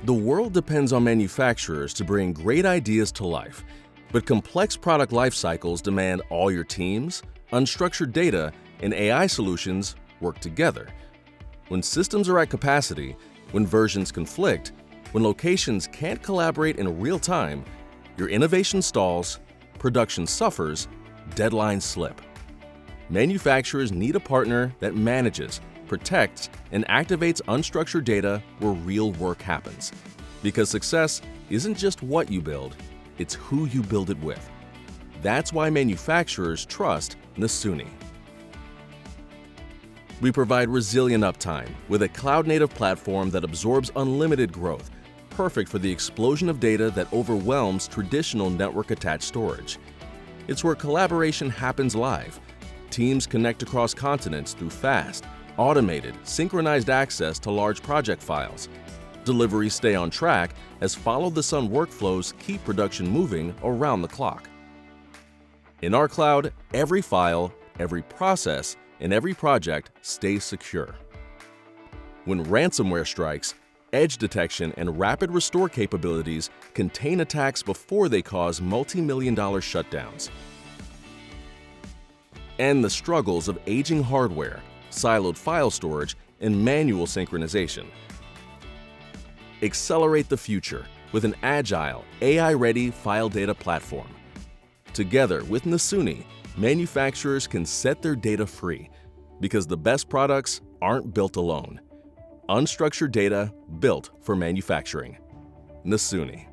The world depends on manufacturers to bring great ideas to life, but complex product life cycles demand all your teams, unstructured data, and AI solutions work together. When systems are at capacity, when versions conflict, when locations can't collaborate in real time, your innovation stalls, production suffers, deadlines slip. Manufacturers need a partner that manages, protects, and activates unstructured data where real work happens. Because success isn't just what you build, it's who you build it with. That's why manufacturers trust Nasuni. We provide resilient uptime with a cloud-native platform that absorbs unlimited growth, perfect for the explosion of data that overwhelms traditional network-attached storage. It's where collaboration happens live. Teams connect across continents through fast, automated, synchronized access to large project files. Deliveries stay on track as follow-the-sun workflows keep production moving around the clock. In our cloud, every file, every process, and every project stays secure. When ransomware strikes, edge detection and rapid restore capabilities contain attacks before they cause multi-million-dollar shutdowns. And the struggles of aging hardware, siloed file storage, and manual synchronization. Accelerate the future with an agile, AI-ready file data platform. Together with Nasuni, manufacturers can set their data free because the best products aren't built alone. Unstructured data built for manufacturing. Nasuni.